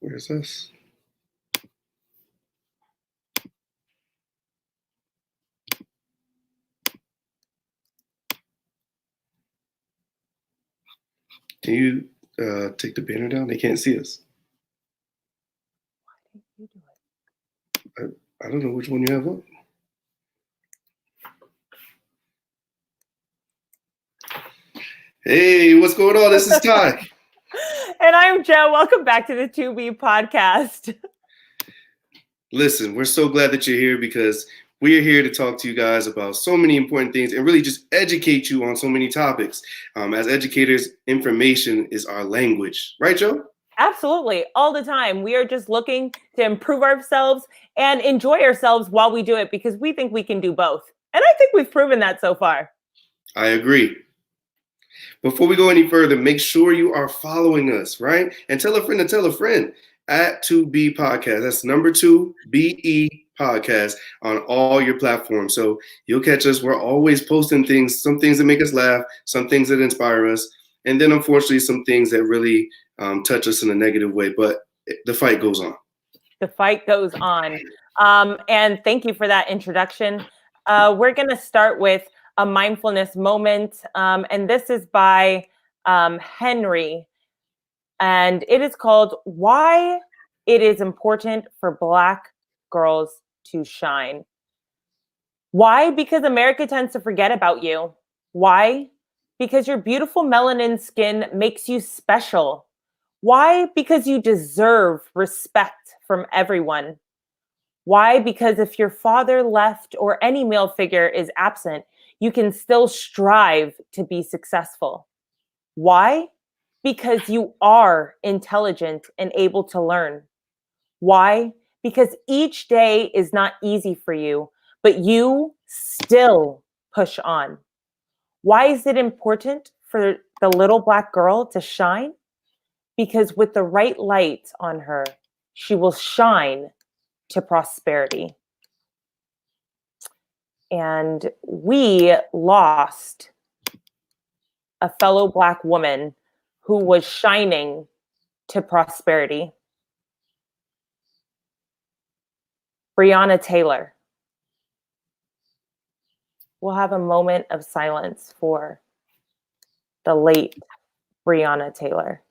Where's this? Can you take the banner down? They can't see us. Why didn't you do it? I don't know which one you have up. Hey, what's going on? This is Ty. And I'm Joe. Welcome back to the 2B podcast. Listen, we're so glad that you're here because we are here to talk to you guys about so many important things and really just educate you on so many topics. As educators, information is our language. Right, Joe? Absolutely. All the time. We are just looking to improve ourselves and enjoy ourselves while we do it because we think we can do both. And I think we've proven that so far. I agree. Before we go any further, make sure you are following us, right? And tell a friend to tell a friend at 2B Podcast. That's number 2BE Podcast on all your platforms. So you'll catch us. We're always posting things, some things that make us laugh, some things that inspire us, and then unfortunately some things that really touch us in a negative way. But the fight goes on. The fight goes on. And thank you for that introduction. We're going to start with a mindfulness moment. And this is by Henry. And it is called Why It Is Important for Black Girls to Shine. Why? Because America tends to forget about you. Why? Because your beautiful melanin skin makes you special. Why? Because you deserve respect from everyone. Why? Because if your father left or any male figure is absent, you can still strive to be successful. Why? Because you are intelligent and able to learn. Why? Because each day is not easy for you, but you still push on. Why is it important for the little Black girl to shine? Because with the right light on her, she will shine to prosperity. And we lost a fellow Black woman who was shining to prosperity. Breonna Taylor. We'll have a moment of silence for the late Breonna Taylor.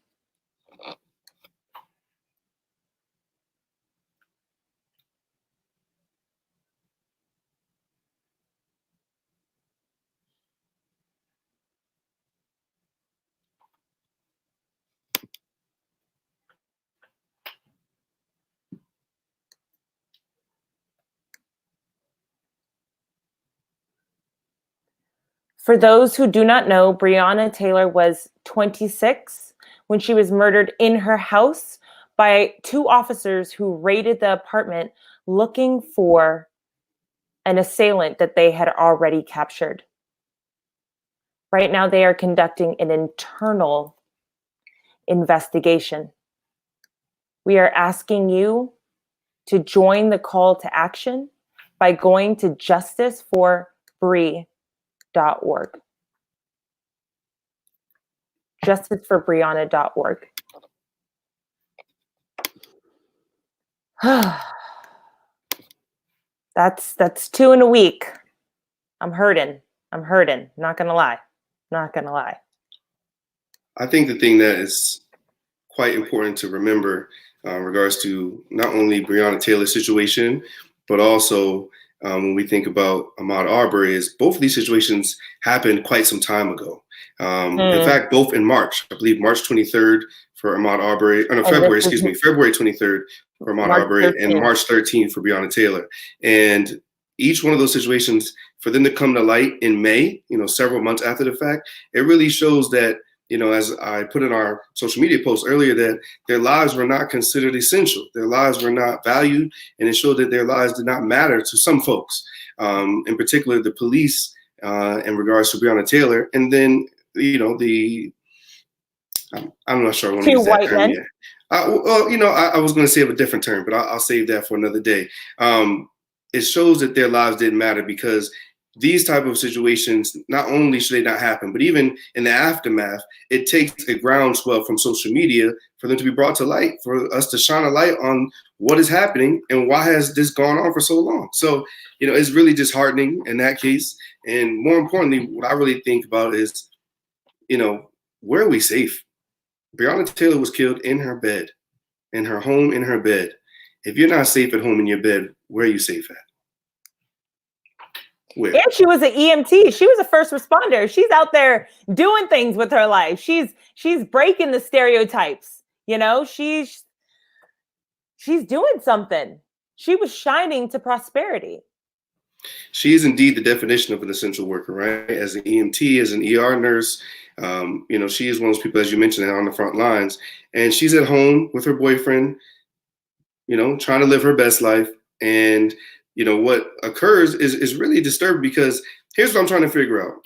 For those who do not know, Breonna Taylor was 26 when she was murdered in her house by two officers who raided the apartment looking for an assailant that they had already captured. Right now, they are conducting an internal investigation. We are asking you to join the call to action by going to justiceforbree.org. Justiceforbreonna.org. That's 2 in a week. I'm hurting. Not gonna lie. I think the thing that is quite important to remember in regards to not only Breonna Taylor's situation, but also when we think about Ahmaud Arbery, is both of these situations happened quite some time ago. In fact, both in March, I believe March 23rd for Ahmaud Arbery, February 23rd for Ahmaud Arbery, and March 13th for Breonna Taylor. And each one of those situations, for them to come to light in May, several months after the fact, it really shows that, as I put in our social media post earlier, that their lives were not considered essential. Their lives were not valued, and it showed that their lives did not matter to some folks, in particular the police in regards to Breonna Taylor. And then, I'm not sure I want to use that term yet. I was going to say a different term, but I'll save that for another day. It shows that their lives didn't matter because these type of situations, not only should they not happen, but even in the aftermath, it takes a groundswell from social media for them to be brought to light, for us to shine a light on what is happening and why has this gone on for so long. So, it's really disheartening in that case. And more importantly, what I really think about is, where are we safe? Breonna Taylor was killed in her bed, in her home, in her bed. If you're not safe at home in your bed, where are you safe at? Where? And she was an EMT. She was a first responder. She's out there doing things with her life. She's breaking the stereotypes. She's doing something. She was shining to prosperity. She is indeed the definition of an essential worker, right? As an EMT, as an ER nurse, she is one of those people, as you mentioned, on the front lines. And she's at home with her boyfriend, trying to live her best life. And, what occurs is really disturbing, because here's what I'm trying to figure out.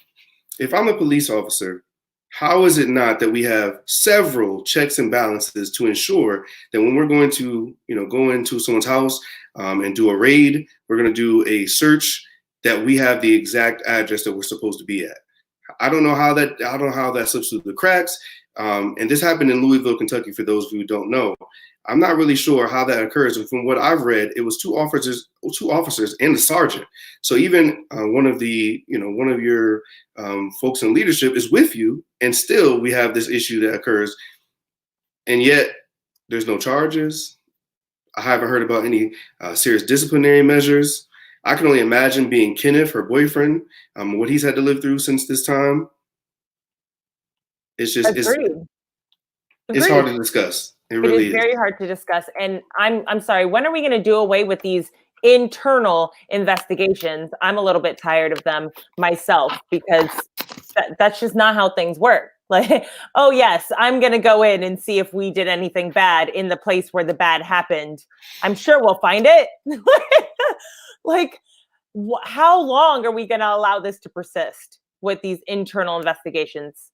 If I'm a police officer, how is it not that we have several checks and balances to ensure that when we're going to, go into someone's house and do a raid, we're going to do a search, that we have the exact address that we're supposed to be at? I don't know how that slips through the cracks. And this happened in Louisville, Kentucky, for those of you who don't know. I'm not really sure how that occurs. And from what I've read, it was two officers and a sergeant. So even one of your folks in leadership is with you, and still we have this issue that occurs. And yet there's no charges. I haven't heard about any serious disciplinary measures. I can only imagine being Kenneth, her boyfriend, what he's had to live through since this time. It's just, it's hard to discuss. It really is very hard to discuss. And I'm sorry, when are we going to do away with these internal investigations? I'm a little bit tired of them myself, because that's just not how things work. Like, oh yes, I'm going to go in and see if we did anything bad in the place where the bad happened. I'm sure we'll find it. Like, how long are we going to allow this to persist with these internal investigations?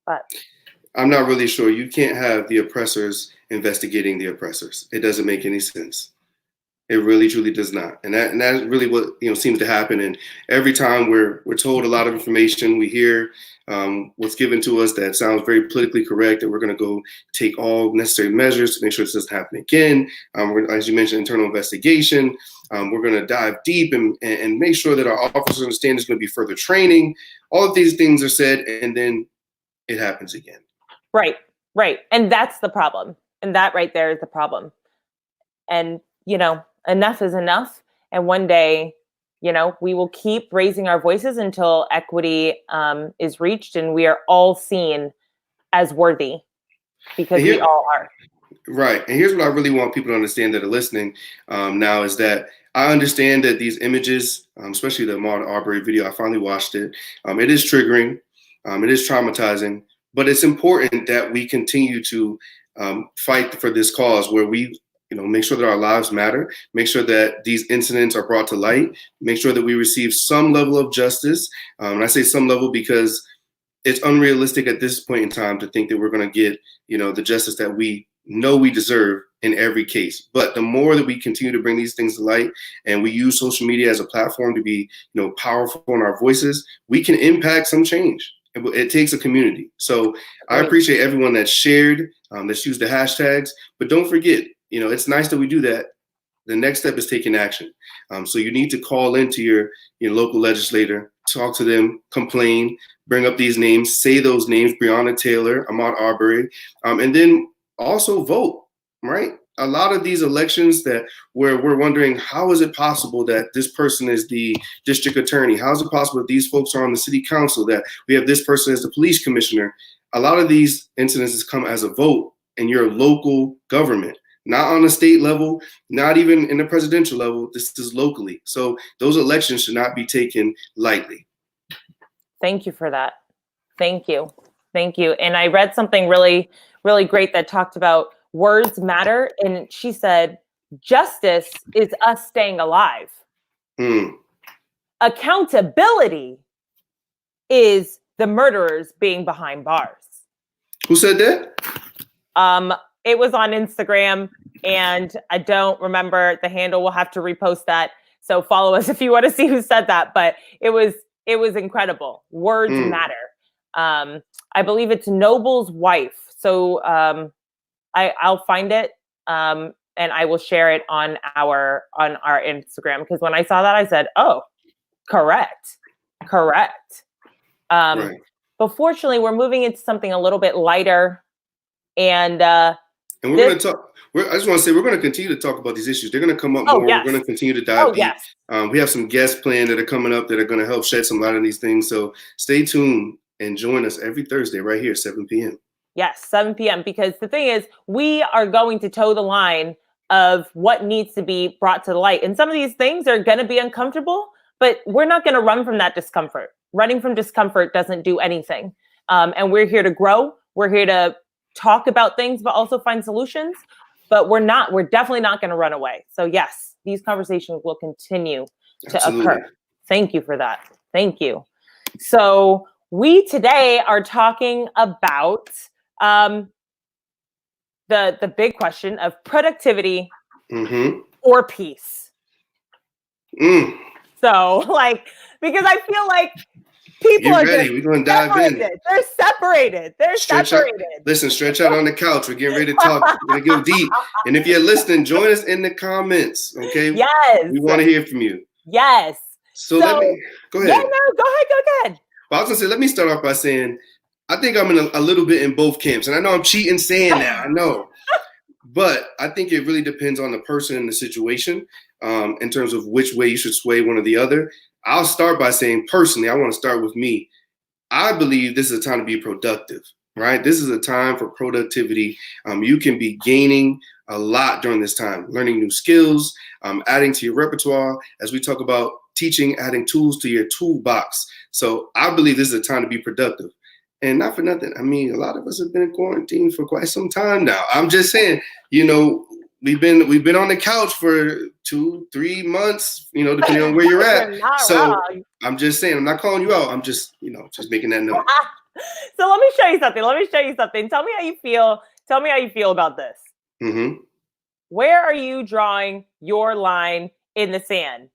But I'm not really sure. You can't have the oppressors investigating the oppressors. It doesn't make any sense. It really, truly does not. And that's really what seems to happen. And every time we're told a lot of information, we hear what's given to us that sounds very politically correct, that we're going to go take all necessary measures to make sure this doesn't happen again. As you mentioned, internal investigation. We're going to dive deep and make sure that our officers understand there's going to be further training. All of these things are said, and then it happens again. Right. And that's the problem. And that right there is the problem. And, enough is enough. And one day, we will keep raising our voices until equity is reached and we are all seen as worthy, because we all are. Right. And here's what I really want people to understand that are listening now, is that I understand that these images, especially the Ahmaud Arbery video, I finally watched it. It is triggering. It is traumatizing. But it's important that we continue to fight for this cause, where we make sure that our lives matter, make sure that these incidents are brought to light, make sure that we receive some level of justice. And I say some level because it's unrealistic at this point in time to think that we're going to get, the justice that we know we deserve in every case. But the more that we continue to bring these things to light, and we use social media as a platform to be, powerful in our voices, we can impact some change. It takes a community. So I appreciate everyone that's shared, that's used the hashtags, but don't forget, it's nice that we do that. The next step is taking action. So you need to call into your local legislator, talk to them, complain, bring up these names, say those names: Breonna Taylor, Ahmaud Arbery, and then also vote, right? A lot of these elections where we're wondering, how is it possible that this person is the district attorney? How is it possible that these folks are on the city council, that we have this person as the police commissioner? A lot of these incidences come as a vote in your local government, not on the state level, not even in the presidential level. This is locally. So those elections should not be taken lightly. Thank you for that. Thank you. And I read something really, really great that talked about words matter. And she said, justice is us staying alive. Accountability is the murderers being behind bars. Who said that? It was on Instagram, and I don't remember the handle. We'll have to repost that. So follow us if you want to see who said that. But it was incredible. Words matter. I believe it's Noble's wife. So I'll find it and I will share it on our Instagram, because when I saw that I said, "Oh, correct." Right. But fortunately, we're moving into something a little bit lighter, and we're going to talk. I just want to say we're going to continue to talk about these issues. They're going to come up more. Yes. We're going to continue to dive deep. Yes. We have some guests planned that are coming up that are going to help shed some light on these things. So stay tuned and join us every Thursday right here, 7 p.m. Yes, 7 p.m. Because the thing is, we are going to toe the line of what needs to be brought to the light. And some of these things are going to be uncomfortable, but we're not going to run from that discomfort. Running from discomfort doesn't do anything. And we're here to grow. We're here to talk about things, but also find solutions. But we're definitely not going to run away. So yes, these conversations will continue to occur. Thank you for that. Thank you. So we today are talking about the big question of productivity or peace. So because I feel like people are ready. We're going to dive in. They're separated. Stretch out on the couch. We're getting ready to talk. We're going to go deep. And if you're listening, join us in the comments. Okay. Yes. We want to hear from you. Yes. So let me go ahead. Yeah, no, go ahead. Well, I was going to say, let me start off by saying, I think I'm in a little bit in both camps. And I know I'm cheating saying that. I know. But I think it really depends on the person and the situation in terms of which way you should sway one or the other. I'll start by saying, personally, I want to start with me. I believe this is a time to be productive, right? This is a time for productivity. You can be gaining a lot during this time, learning new skills, adding to your repertoire. As we talk about teaching, adding tools to your toolbox. So I believe this is a time to be productive. And not for nothing. I mean, a lot of us have been in quarantine for quite some time now. I'm just saying, we've been on the couch for 2-3 months, depending on where you're at. Wrong. I'm just saying, I'm not calling you out. I'm just, just making that note. So let me show you something. Tell me how you feel. Tell me how you feel about this. Mm-hmm. Where are you drawing your line in the sand?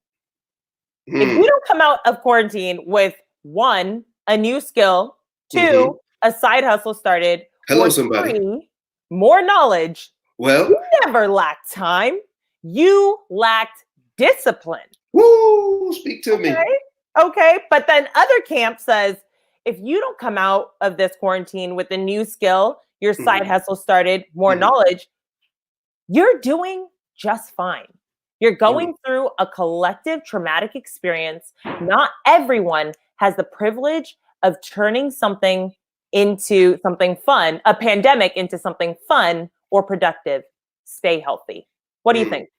If you don't come out of quarantine with 1, a new skill, 2, a side hustle started, hello, or somebody. 3, more knowledge. Well, you never lacked time. You lacked discipline. Woo! Speak to me. Okay. But then other camp says, if you don't come out of this quarantine with a new skill, your side hustle started, more knowledge, you're doing just fine. You're going through a collective traumatic experience. Not everyone has the privilege of turning something into something fun, a pandemic into something fun or productive. Stay healthy. What do you think?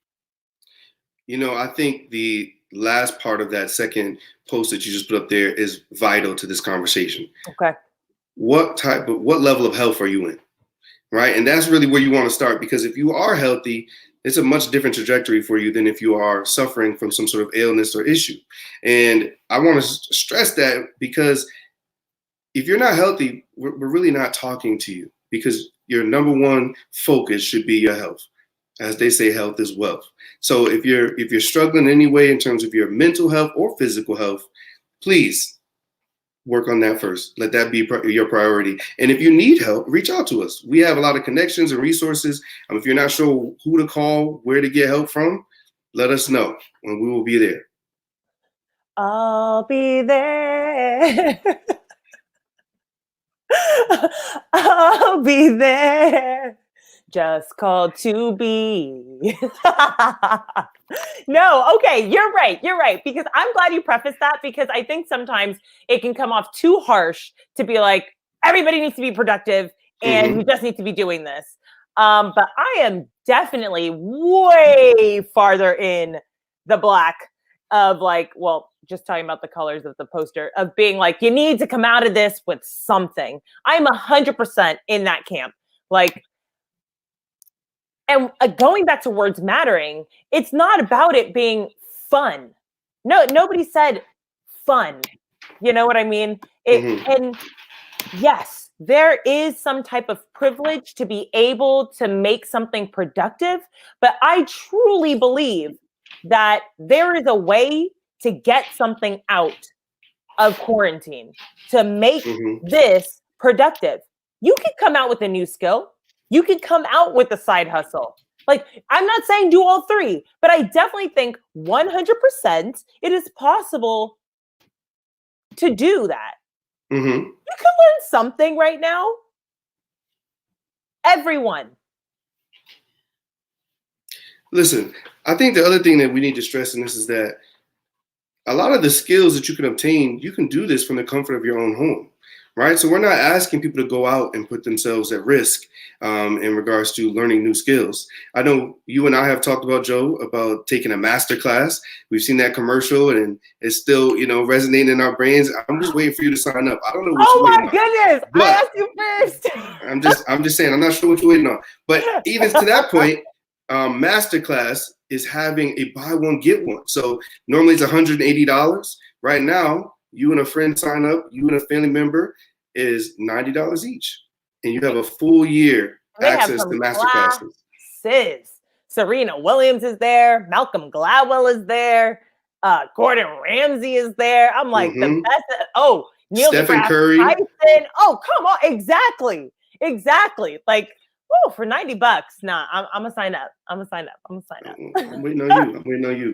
I think the last part of that second post that you just put up there is vital to this conversation. Okay. What level of health are you in? Right. And that's really where you want to start, because if you are healthy, it's a much different trajectory for you than if you are suffering from some sort of illness or issue. And I want to stress that, because if you're not healthy, we're really not talking to you, because your number one focus should be your health. As they say, health is wealth. So if you're struggling in any way in terms of your mental health or physical health, please work on that first. Let that be your priority. And if you need help, reach out to us. We have a lot of connections and resources. If you're not sure who to call, where to get help from, let us know, and we will be there. I'll be there. I'll be there. Just called to be. No, okay, you're right. Because I'm glad you prefaced that, because I think sometimes it can come off too harsh to be like, everybody needs to be productive and we just need to be doing this. But I am definitely way farther in the black of just talking about the colors of the poster, of being like, you need to come out of this with something. I'm 100% in that camp. And going back to words mattering, it's not about it being fun. No, nobody said fun. You know what I mean? And yes, there is some type of privilege to be able to make something productive, but I truly believe that there is a way to get something out of quarantine to make this productive. You could come out with a new skill. You could come out with a side hustle. Like, I'm not saying do all three, but I definitely think 100% it is possible to do that. You can learn something right now. Everyone. Listen, I think the other thing that we need to stress in this is that a lot of the skills that you can obtain, you can do this from the comfort of your own home, right? So we're not asking people to go out and put themselves at risk in regards to learning new skills. I know you and I have talked about, Joe, about taking a master class. We've seen that commercial and it's still, resonating in our brains. I'm just waiting for you to sign up. I don't know what you're waiting on. Oh my goodness, I asked you first. I'm just saying, I'm not sure what you're waiting on. But even to that point, Masterclass is having a buy one, get one. So normally it's $180. Right now, you and a friend sign up, you and a family member is $90 each. And you have a full year access to Masterclasses. Serena Williams is there. Malcolm Gladwell is there. Gordon Ramsay is there. I'm like, the best. Oh, Neil Stephen deGrasse Curry. Tyson. Oh, come on. Exactly. Like, oh, for $90. Nah, I'm gonna sign up. I'm waiting on you.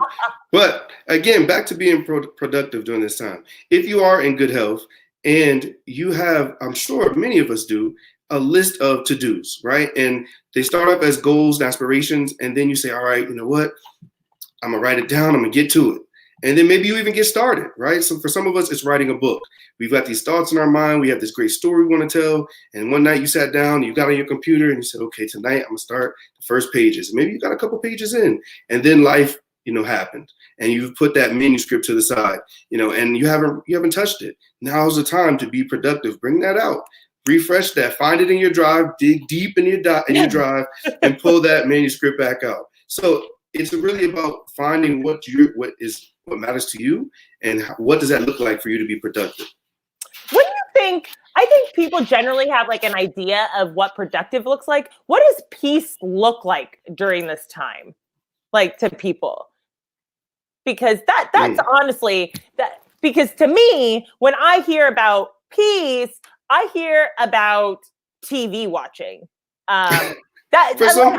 But again, back to being productive during this time. If you are in good health and you have, I'm sure many of us do, a list of to-dos, right? And they start up as goals and aspirations, and then you say, all right, you know what? I'm gonna write it down, I'm gonna get to it. And then maybe you even get started, right? So for some of us, it's writing a book. We've got these thoughts in our mind. We have this great story we want to tell. And one night you sat down, you got on your computer and you said, okay, tonight I'm gonna start the first pages. Maybe you got a couple pages in, and then life, happened. And you've put that manuscript to the side, and you haven't touched it. Now's the time to be productive. Bring that out. Refresh that. Find it in your drive. Dig deep in your drive and pull that manuscript back out. So it's really about finding what matters to you and what does that look like for you to be productive. What do you think? I think people generally have like an idea of what productive looks like. What does peace look like during this time, like to people? Because that's honestly that. Because to me, when I hear about peace, I hear about TV watching. For some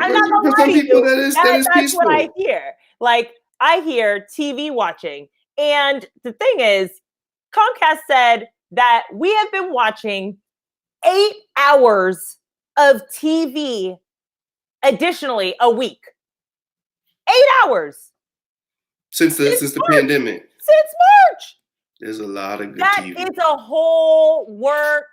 people, that is peaceful. That's what I hear. Like, I hear TV watching. And the thing is, Comcast said that we have been watching 8 hours of TV additionally a week. 8 hours. Since the pandemic. Since March. There's a lot of good TV. That is a whole work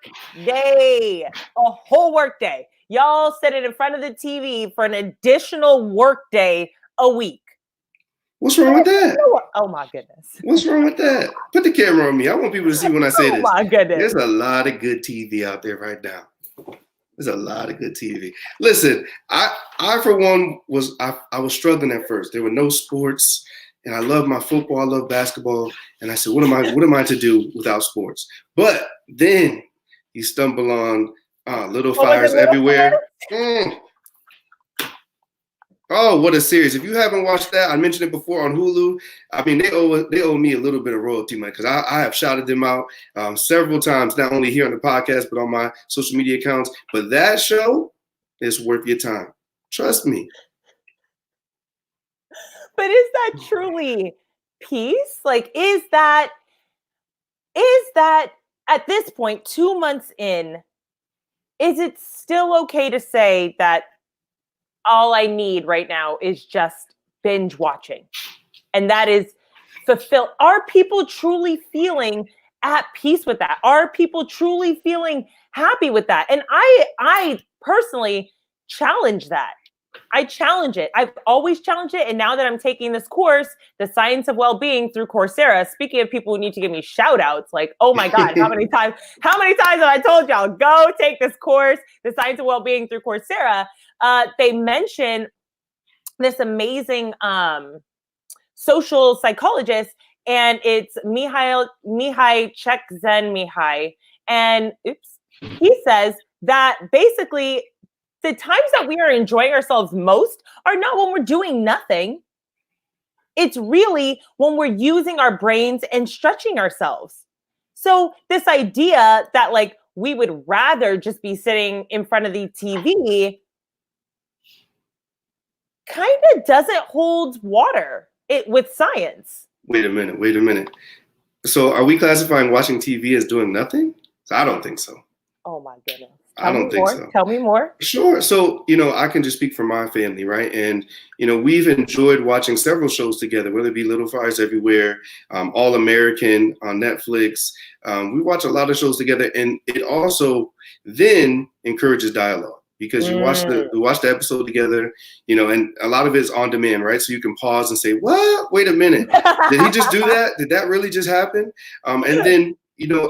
day. A whole work day. Y'all sit it in front of the TV for an additional work day a week. What's wrong with that? Oh my goodness. What's wrong with that? Put the camera on me. I want people to see when I say this. Oh my goodness. There's a lot of good TV out there right now. There's a lot of good TV. Listen, I for one was struggling at first. There were no sports, and I love my football. I love basketball, and I said, what am I to do without sports? But then you stumble on Little Fires Everywhere. Oh, what a series! If you haven't watched that, I mentioned it before on Hulu. I mean, they owe me a little bit of royalty money because I have shouted them out several times, not only here on the podcast but on my social media accounts. But that show is worth your time. Trust me. But is that truly peace? Like, is that at this point, 2 months in, is it still okay to say that all I need right now is just binge watching? And that is fulfill. Are people truly feeling at peace with that? Are people truly feeling happy with that? And I personally challenge that. I challenge it. I've always challenged it. And now that I'm taking this course, The Science of Well-Being through Coursera, speaking of people who need to give me shout outs, like, oh my God, how many times have I told y'all, go take this course, The Science of Well-Being through Coursera? They mention this amazing social psychologist, and it's Mihai Csikszentmihalyi. And he says that basically the times that we are enjoying ourselves most are not when we're doing nothing. It's really when we're using our brains and stretching ourselves. So this idea that like we would rather just be sitting in front of the TV kind of doesn't hold water with science. Wait a minute. So are we classifying watching TV as doing nothing? I don't think so. Oh my goodness. I don't think so. Tell me more. Sure. So, I can just speak for my family, right? And, we've enjoyed watching several shows together, whether it be Little Fires Everywhere, All American on Netflix. We watch a lot of shows together, and it also then encourages dialogue because you watch the episode together, and a lot of it is on demand, right? So you can pause and say, "What? Wait a minute. Did he just do that? Did that really just happen?" And then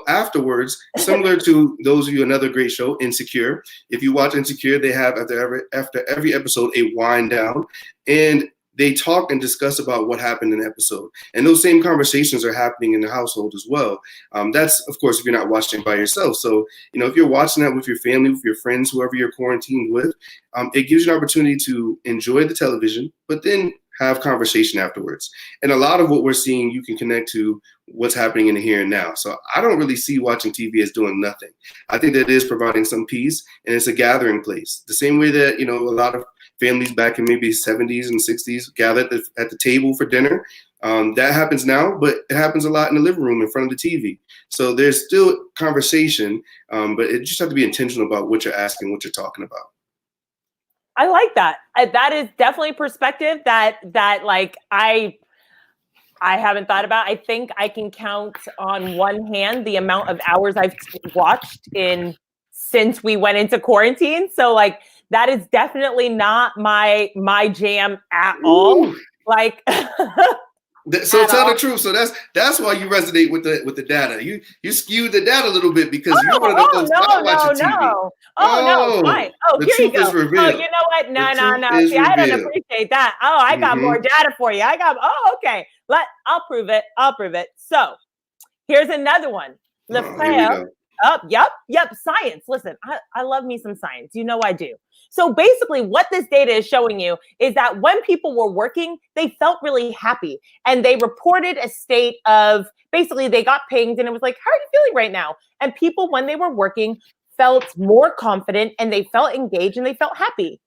afterwards, similar to those of you, another great show, Insecure. If you watch Insecure, they have after every episode a wind down, and they talk and discuss about what happened in the episode. And those same conversations are happening in the household as well. That's, of course, if you're not watching by yourself. So, if you're watching that with your family, with your friends, whoever you're quarantined with, it gives you an opportunity to enjoy the television, but then have conversation afterwards. And a lot of what we're seeing, you can connect to what's happening in the here and now. So I don't really see watching TV as doing nothing. I think that it is providing some peace, and it's a gathering place. The same way that, a lot of families back in maybe 70s and 60s gathered at the table for dinner. That happens now, but it happens a lot in the living room in front of the TV. So there's still conversation, but it just have to be intentional about what you're asking, what you're talking about. I like that. That is definitely perspective that like I haven't thought about. I think I can count on one hand the amount of hours I've watched since we went into quarantine. So like that is definitely not my jam at all. Ooh. Like So tell the truth. So that's why you resonate with the data. You skewed the data a little bit because you're one of the folks not watching TV. No, fine. Oh, here you go. Oh, you know what? No. See, I don't appreciate that. Oh, I got more data for you. Okay. I'll prove it. So here's another one. Yep. Science. Listen, I love me some science. You know I do. So basically what this data is showing you is that when people were working, they felt really happy, and they reported a state of basically they got pinged and it was like, how are you feeling right now? And people, when they were working, felt more confident and they felt engaged and they felt happy.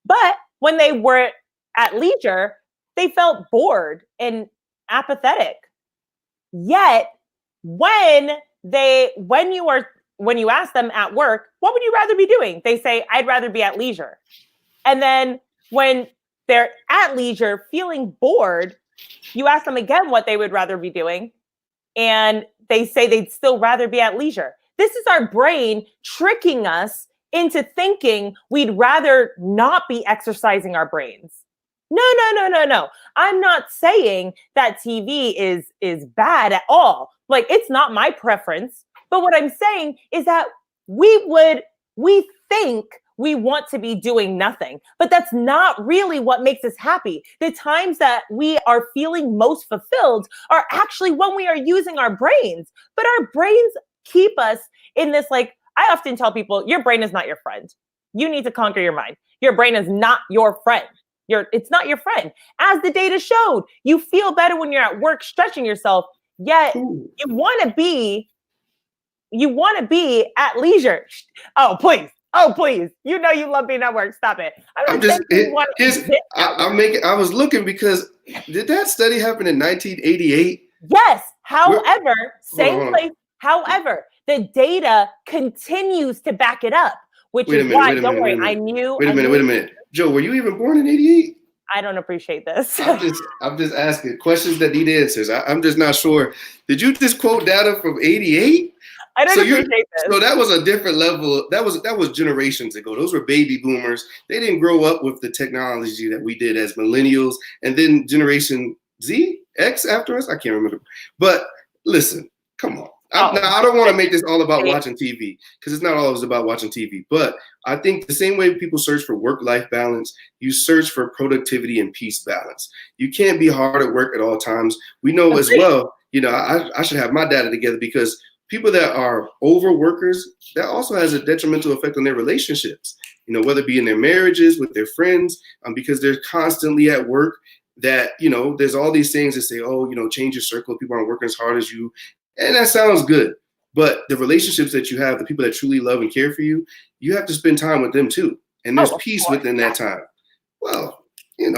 But when they were at leisure, they felt bored and apathetic. Yet when you ask them at work, what would you rather be doing? They say, I'd rather be at leisure. And then when they're at leisure feeling bored, you ask them again what they would rather be doing, and they say they'd still rather be at leisure. This is our brain tricking us into thinking we'd rather not be exercising our brains. No. I'm not saying that TV is bad at all. Like, it's not my preference. But what I'm saying is that we think we want to be doing nothing, but that's not really what makes us happy. The times that we are feeling most fulfilled are actually when we are using our brains, but our brains keep us in this, like, I often tell people, your brain is not your friend. You need to conquer your mind. Your brain is not your friend. It's not your friend. As the data showed, you feel better when you're at work stretching yourself, yet you want to be at leisure. Oh, please. You know you love being at work. Stop it. I was looking because did that study happen in 1988? Yes. However, same place. However, the data continues to back it up, which is why, don't worry, I knew. Wait a minute. Joe, were you even born in 88? I don't appreciate this. I'm just asking questions that need answers. I'm just not sure. Did you just quote data from 88? I don't appreciate this. So that was a different level. That was generations ago. Those were baby boomers. They didn't grow up with the technology that we did as millennials, and then Generation Z, X after us. I can't remember. But listen, come on. Now, I don't want to make this all about watching TV, because it's not always about watching TV. But I think the same way people search for work-life balance, you search for productivity and peace balance. You can't be hard at work at all times. We know as well, I should have my data together, because people that are overworkers, that also has a detrimental effect on their relationships, whether it be in their marriages, with their friends, because they're constantly at work. that, there's all these things that say, oh, change your circle, people aren't working as hard as you. And that sounds good. But the relationships that you have, the people that truly love and care for you, you have to spend time with them too. And there's Oh, of peace course. within that time. Well,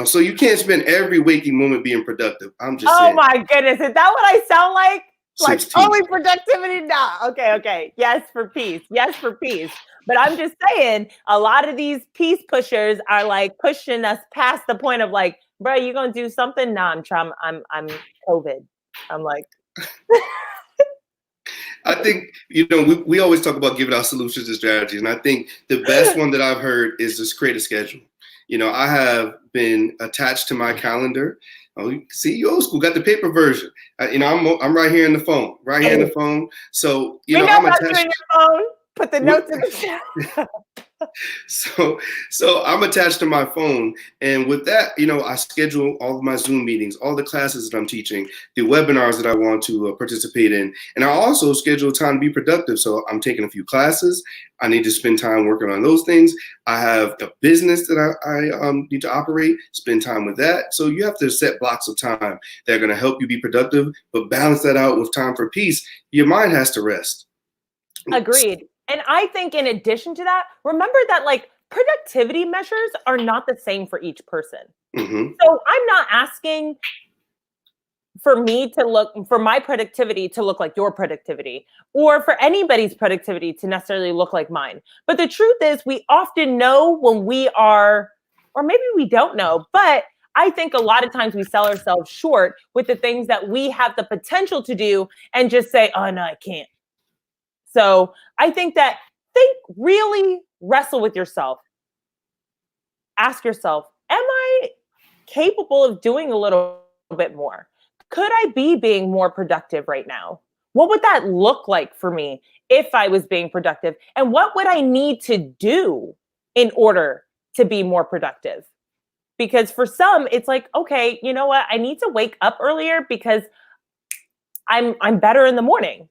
so you can't spend every waking moment being productive. I'm just Oh saying. my goodness. Is that what I sound like? Like 16. only productivity? Nah. Okay. Yes for peace. Yes for peace. But I'm just saying, a lot of these peace pushers are like pushing us past the point of like, bro, you gonna do something? Nah, I'm COVID. I'm like, I think, we always talk about giving out solutions and strategies. And I think the best one that I've heard is just create a schedule. I have been attached to my calendar. Oh, see, you old school, got the paper version. I'm right here in the phone, So, we know I'm about you attached. in your phone. Put the notes in the chat. So I'm attached to my phone, and with that, I schedule all of my Zoom meetings, all the classes that I'm teaching, the webinars that I want to participate in, and I also schedule time to be productive. So I'm taking a few classes. I need to spend time working on those things. I have a business that I need to operate, spend time with that. So you have to set blocks of time that are going to help you be productive, but balance that out with time for peace. Your mind has to rest. Agreed. And I think in addition to that, remember that like productivity measures are not the same for each person. Mm-hmm. So I'm not asking for my productivity to look like your productivity, or for anybody's productivity to necessarily look like mine. But the truth is, we often know when we are, or maybe we don't know, but I think a lot of times we sell ourselves short with the things that we have the potential to do and just say, oh no, I can't. So I think that really wrestle with yourself. Ask yourself, am I capable of doing a little bit more? Could I be being more productive right now? What would that look like for me if I was being productive? And what would I need to do in order to be more productive? Because for some, it's like, okay, you know what? I need to wake up earlier because I'm better in the morning.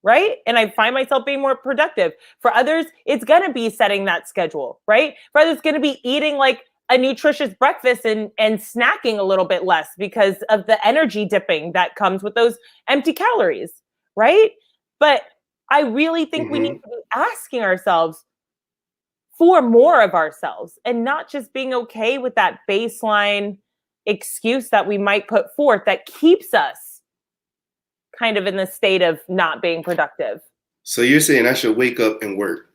Right? And I find myself being more productive. For others, it's going to be setting that schedule, right? For others, it's going to be eating like a nutritious breakfast and snacking a little bit less because of the energy dipping that comes with those empty calories, right? But I really think we need to be asking ourselves for more of ourselves and not just being okay with that baseline excuse that we might put forth that keeps us kind of in the state of not being productive. So you're saying I should wake up and work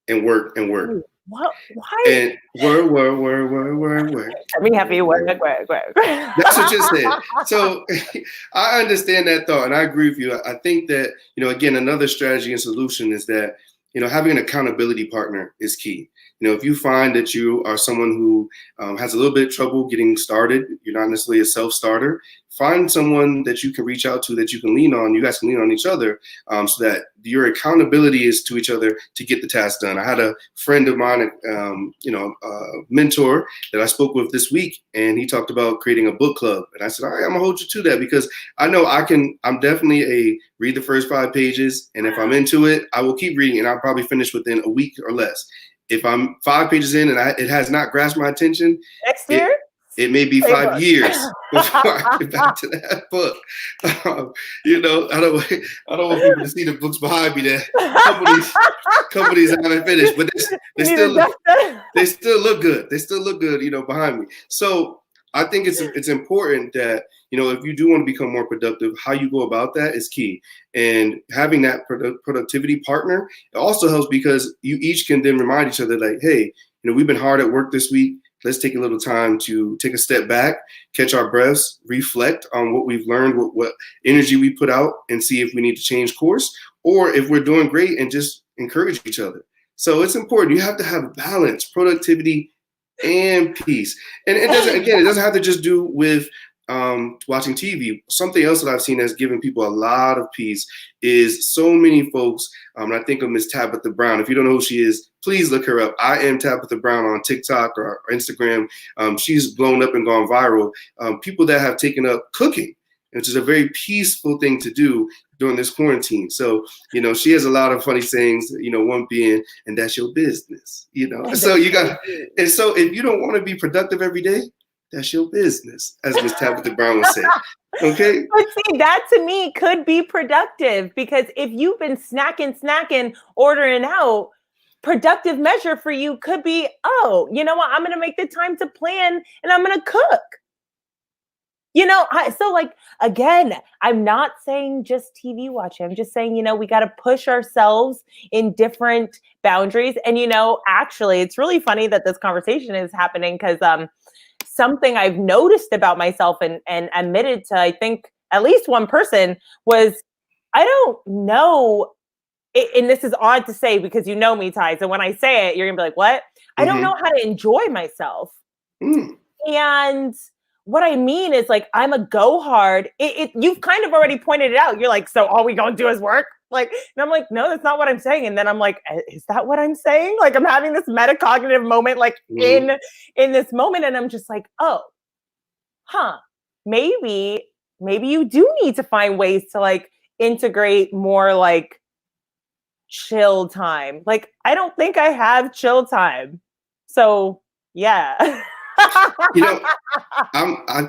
and work and work. What? Why? And work. Let me have you work. That's what you said. So I understand that thought, and I agree with you. I think that, again, another strategy and solution is that, having an accountability partner is key. If you find that you are someone who has a little bit of trouble getting started, you're not necessarily a self-starter, find someone that you can reach out to, that you can lean on. You guys can lean on each other so that your accountability is to each other to get the task done. I had a friend of mine, mentor that I spoke with this week, and he talked about creating a book club. And I said, all right, I'm gonna hold you to that because I know I'm definitely a read the first 5 pages. And if I'm into it, I will keep reading and I'll probably finish within a week or less. If I'm 5 pages in and it has not grasped my attention, next year, it may be 5 years before I get back to that book. I don't want people to see the books behind me that companies haven't finished, but they still look good. They still look good, behind me. So I think it's important that, if you do want to become more productive, how you go about that is key. And having that productivity partner, it also helps because you each can then remind each other like, hey, we've been hard at work this week. Let's take a little time to take a step back, catch our breaths, reflect on what we've learned, what energy we put out, and see if we need to change course or if we're doing great, and just encourage each other. So it's important. You have to have balance, productivity, and peace. And it doesn't have to just do with watching TV. Something else that I've seen that's given people a lot of peace is so many folks, and I think of Miss Tabitha Brown. If you don't know who she is, please look her up. I am Tabitha Brown on TikTok or Instagram. She's blown up and gone viral. People that have taken up cooking, which is a very peaceful thing to do during this quarantine. So, she has a lot of funny sayings, one being, and that's your business, so you got, and so if you don't want to be productive every day, that's your business, as Miss Tabitha Brown would say. Okay. But see, that to me could be productive, because if you've been snacking, ordering out, productive measure for you could be, oh, you know what? I'm going to make the time to plan and I'm going to cook. So like, again, I'm not saying just TV watching. I'm just saying, we got to push ourselves in different boundaries. And, actually, it's really funny that this conversation is happening, because something I've noticed about myself and admitted to, I think, at least one person was, I don't know. And this is odd to say because you know me, Ty. So when I say it, you're going to be like, what? I don't know how to enjoy myself. And what I mean is, like, I'm a go hard. You've kind of already pointed it out. You're like, so all we gonna do is work? Like, and I'm like, no, that's not what I'm saying. And then I'm like, is that what I'm saying? Like, I'm having this metacognitive moment, like in this moment, and I'm just like, oh, maybe you do need to find ways to like integrate more like chill time. Like, I don't think I have chill time. So yeah.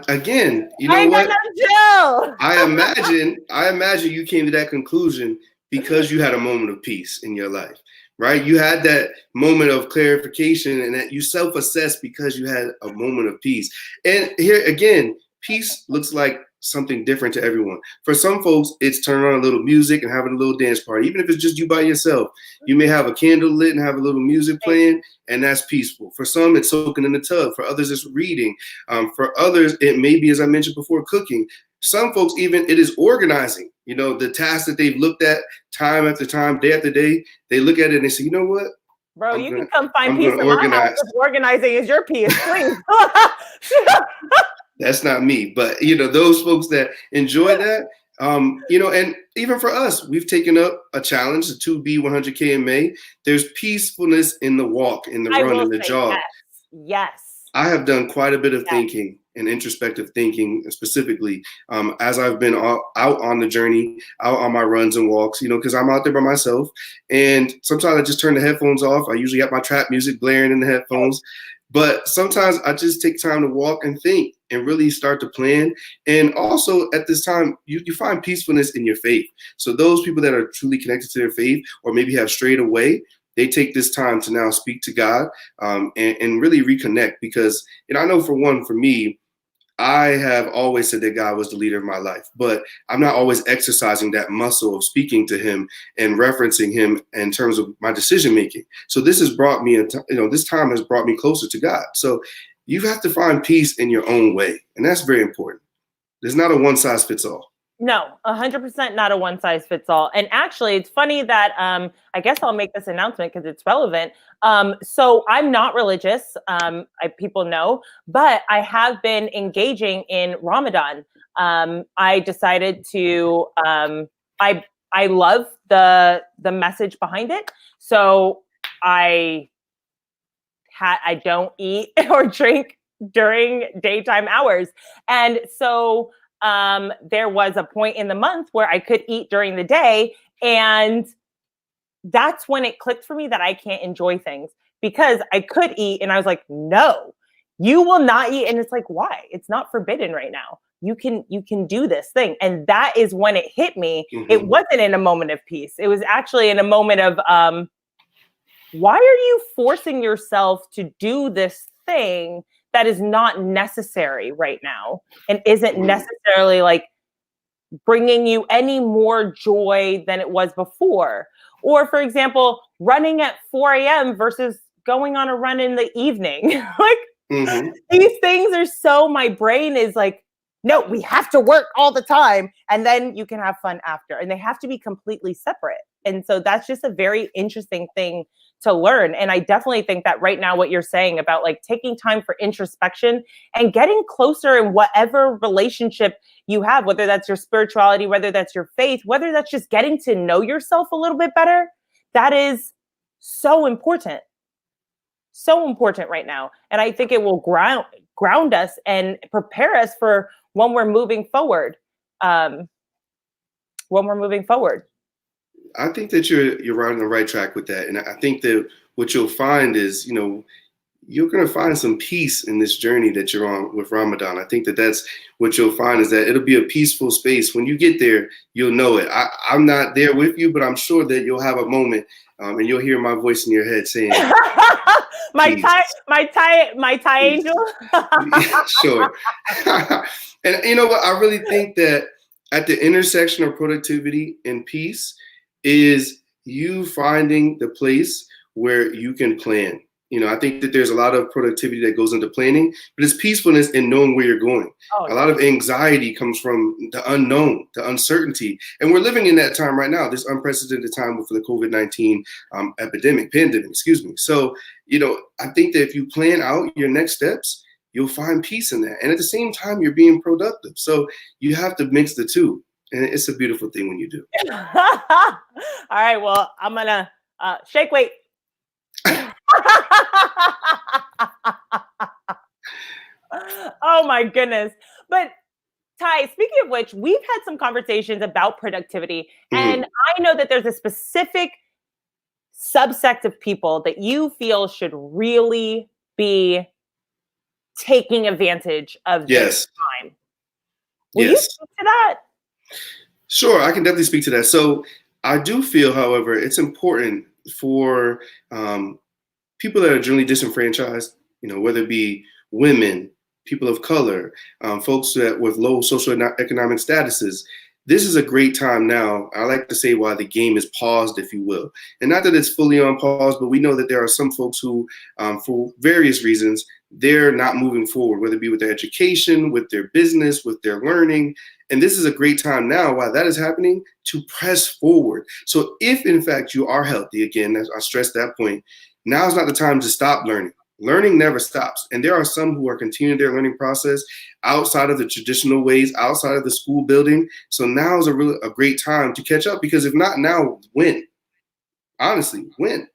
Again, you know I what? Chill. I imagine you came to that conclusion because you had a moment of peace in your life, right? You had that moment of clarification, and that you self-assessed because you had a moment of peace. And here again, peace looks like something different to everyone. For some folks, it's turning on a little music and having a little dance party. Even if it's just you by yourself, you may have a candle lit and have a little music playing, and that's peaceful. For some, it's soaking in the tub. For others, it's reading. For others, it may be, as I mentioned before, cooking. Some folks, even, it is organizing. The tasks that they've looked at time after time, day after day, they look at it and they say, you know what? Bro, you can come find peace in my house if organizing is your peace, please. That's not me, but those folks that enjoy that, and even for us, we've taken up a challenge, the 2B 100K in May. There's peacefulness in the walk, in the run, in the jog. Yes. I have done quite a bit of thinking and introspective thinking, specifically as I've been out on the journey, out on my runs and walks, because I'm out there by myself. And sometimes I just turn the headphones off. I usually have my trap music blaring in the headphones. But sometimes I just take time to walk and think and really start to plan. And also at this time, you find peacefulness in your faith. So those people that are truly connected to their faith, or maybe have strayed away, they take this time to now speak to God and really reconnect. Because, I know for me, I have always said that God was the leader of my life, but I'm not always exercising that muscle of speaking to him and referencing him in terms of my decision making. So this has brought me, this time has brought me closer to God. So you have to find peace in your own way. And that's very important. There's not a one size fits all. No, 100% not a one size fits all. And actually, it's funny that I guess I'll make this announcement because it's relevant. So I'm not religious, people know, but I have been engaging in Ramadan. I decided to, I love the message behind it. So I don't eat or drink during daytime hours. And so there was a point in the month where I could eat during the day. And that's when it clicked for me that I can't enjoy things, because I could eat. And I was like, no, you will not eat. And it's like, why? It's not forbidden right now. You can do this thing. And that is when it hit me. It wasn't in a moment of peace. It was actually in a moment of, why are you forcing yourself to do this thing that is not necessary right now and isn't necessarily like bringing you any more joy than it was before? Or, for example, running at 4 a.m. versus going on a run in the evening. These things are so, my brain is like, no, we have to work all the time and then you can have fun after. And they have to be completely separate. And so that's just a very interesting thing to learn. And I definitely think that right now, what you're saying about like taking time for introspection and getting closer in whatever relationship you have, whether that's your spirituality, whether that's your faith, whether that's just getting to know yourself a little bit better, that is so important. So important right now. And I think it will ground us and prepare us for when we're moving forward. I think that you're right on the right track with that. And I think that what you'll find is, you're going to find some peace in this journey that you're on with Ramadan. I think that that's what you'll find, is that it'll be a peaceful space. When you get there, you'll know it. I'm not there with you, but I'm sure that you'll have a moment, and you'll hear my voice in your head saying, my peace, Thai peace. angel. Sure. And you know what? I really think that at the intersection of productivity and peace is you finding the place where you can plan. I think that there's a lot of productivity that goes into planning, but it's peacefulness in knowing where you're going. Oh, A lot of anxiety comes from the unknown, the uncertainty. And we're living in that time right now, this unprecedented time with the COVID-19 pandemic, excuse me. So, I think that if you plan out your next steps, you'll find peace in that. And at the same time, you're being productive. So you have to mix the two. And it's a beautiful thing when you do. All right. Well, I'm going to shake weight. Oh my goodness. But Ty, speaking of which, we've had some conversations about productivity, and I know that there's a specific subsect of people that you feel should really be taking advantage of this time. Will you speak to that? Sure, I can definitely speak to that. So I do feel, however, it's important for people that are generally disenfranchised, whether it be women, people of color, folks that with low social and economic statuses. This is a great time now. I like to say why the game is paused, if you will. And not that it's fully on pause, but we know that there are some folks who, for various reasons, they're not moving forward, whether it be with their education, with their business, with their learning. And this is a great time now, while that is happening, to press forward. So if, in fact, you are healthy, again, I stress that point, now is not the time to stop learning. Learning never stops. And there are some who are continuing their learning process outside of the traditional ways, outside of the school building. So now is a great time to catch up, because if not now, when? Honestly, when?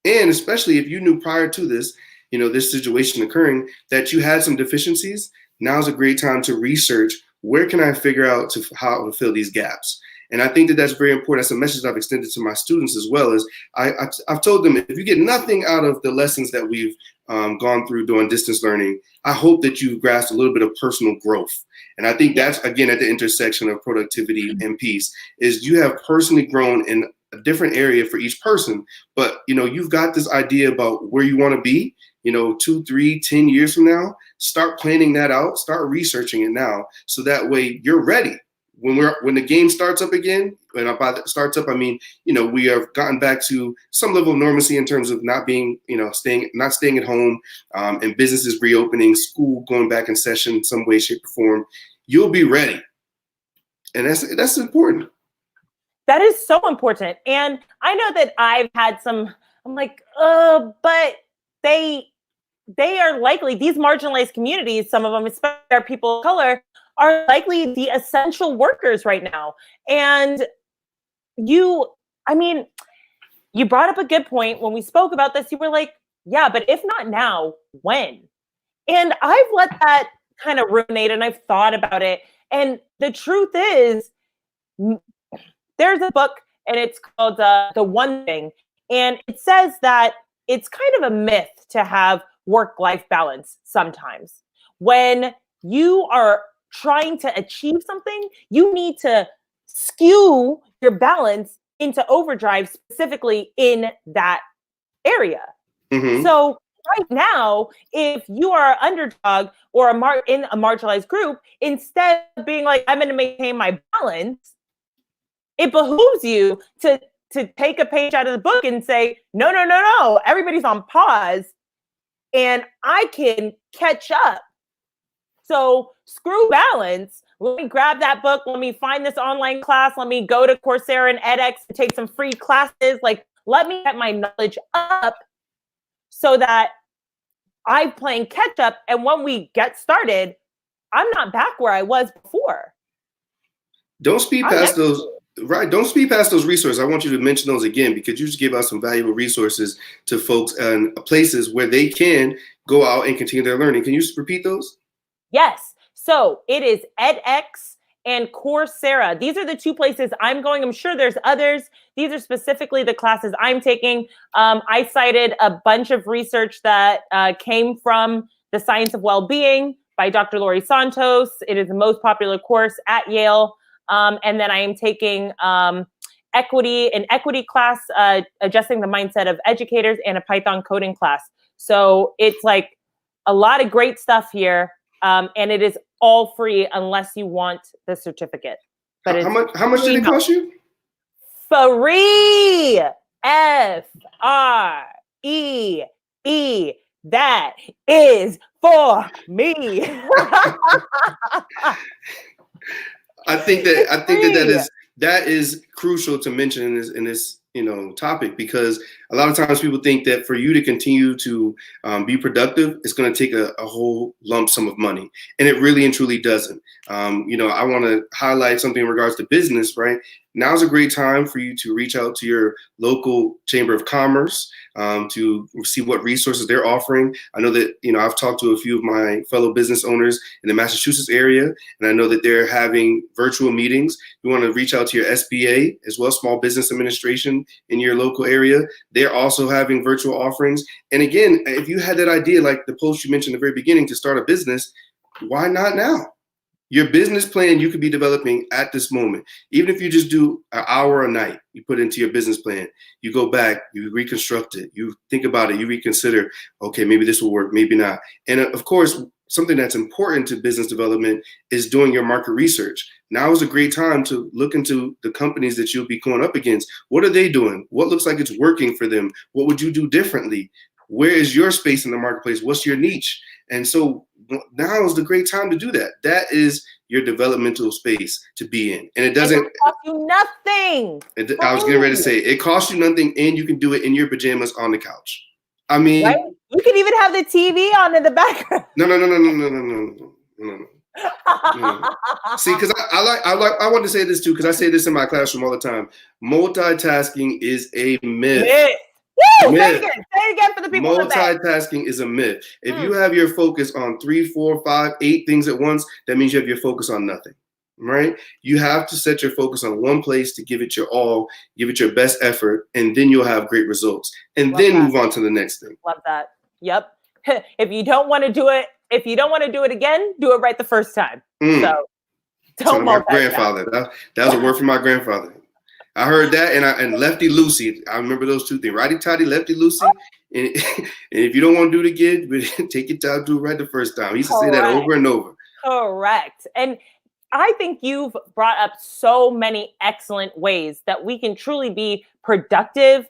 And especially if you knew prior to this, this situation occurring, that you had some deficiencies, now is a great time to research, where can I figure out how to fill these gaps? And I think that that's very important. That's a message I've extended to my students as well. Is I've told them, if you get nothing out of the lessons that we've gone through doing distance learning, I hope that you grasp a little bit of personal growth. And I think that's, again, at the intersection of productivity and peace, is you have personally grown in a different area for each person. But, you've got this idea about where you want to be, 2, 3, 10 years from now. Start planning that out. Start researching it now. So that way you're ready. When the game starts up again, and by that starts up, I mean, we have gotten back to some level of normalcy in terms of not being, not staying at home, and businesses reopening, school going back in session in some way, shape, or form. You'll be ready. And that's important. That is so important. And I know that I've had I'm like, but they are likely, these marginalized communities, some of them, especially people of color, are likely the essential workers right now. And you brought up a good point. When we spoke about this, you were like, yeah, but if not now, when? And I've let that kind of ruminate, and I've thought about it. And the truth is, there's a book, and it's called The One Thing. And it says that it's kind of a myth to have work-life balance sometimes. When you are trying to achieve something, you need to skew your balance into overdrive, specifically in that area. Mm-hmm. So right now, if you are an underdog or in a marginalized group, instead of being like, I'm going to maintain my balance, it behooves you to take a page out of the book and say, no, everybody's on pause and I can catch up. So screw balance. Let me grab that book. Let me find this online class. Let me go to Coursera and edX and take some free classes. Like, let me get my knowledge up so that I'm playing catch up. And when we get started, I'm not back where I was before. Don't speed past those. Right. Don't speed past those resources. I want you to mention those again, because you just gave us some valuable resources to folks and places where they can go out and continue their learning. Can you repeat those? Yes. So it is edX and Coursera. These are the two places I'm going. I'm sure there's others. These are specifically the classes I'm taking. I cited a bunch of research that came from The Science of Wellbeing by Dr. Laurie Santos. It is the most popular course at Yale. And then I am taking an equity class, adjusting the mindset of educators, and a Python coding class. So it's like a lot of great stuff here. And it is all free unless you want the certificate. But how much did it cost you? Free. Free. That is for me. I think that is crucial to mention in this topic, because a lot of times people think that for you to continue to be productive, it's going to take a whole lump sum of money, and it really and truly doesn't. I want to highlight something in regards to business. Right, now's a great time for you to reach out to your local chamber of commerce to see what resources they're offering. I know that I've talked to a few of my fellow business owners in the Massachusetts area, and I know that they're having virtual meetings. You want to reach out to your SBA as well, Small Business Administration in your local area. They're also having virtual offerings. And again, if you had that idea, like the post you mentioned at the very beginning, to start a business, why not now? Your business plan you could be developing at this moment. Even if you just do an hour a night, you put into your business plan, you go back, you reconstruct it, you think about it, you reconsider, okay, maybe this will work, maybe not. And of course, something that's important to business development is doing your market research. Now is a great time to look into the companies that you'll be going up against. What are they doing? What looks like it's working for them? What would you do differently? Where is your space in the marketplace? What's your niche? And so now is the great time to do that. That is your developmental space to be in. And it doesn't cost you nothing. I was getting ready to say, it costs you nothing, and you can do it in your pajamas on the couch. I mean, right? You can even have the TV on in the background. No. See, because I want to say this too, because I say this in my classroom all the time. Multitasking is a myth. Woo! Say it again for the people. Multitasking is a myth. If you have your focus on 3, 4, 5, 8 things at once, that means you have your focus on nothing. Right? You have to set your focus on one place to give it your all, give it your best effort, and then you'll have great results. And then move on to the next thing. Love that. Yep. If you don't want to do it again, do it right the first time. So don't my grandfather. That was a word from my grandfather. I heard that, and lefty loosey. I remember those two things: righty tighty, lefty loosey. And if you don't want to do it again, take your time, do it right the first time. He used to say that over and over. Correct. And I think you've brought up so many excellent ways that we can truly be productive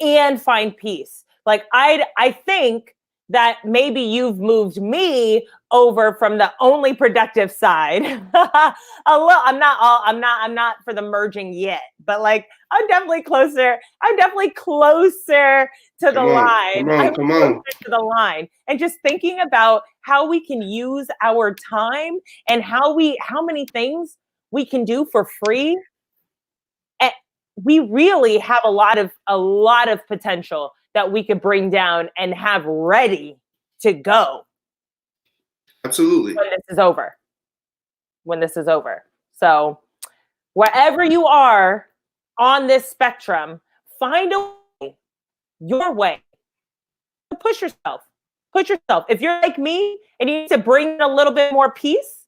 and find peace. Like I think that maybe you've moved me over from the only productive side. I'm not for the merging yet, but like I'm definitely closer. I'm definitely closer to the line. Come on. To the line. And just thinking about how we can use our time and how many things we can do for free. And we really have a lot of potential that we could bring down and have ready to go. Absolutely. When this is over. So wherever you are on this spectrum, find a way, your way. Push yourself. If you're like me and you need to bring in a little bit more peace,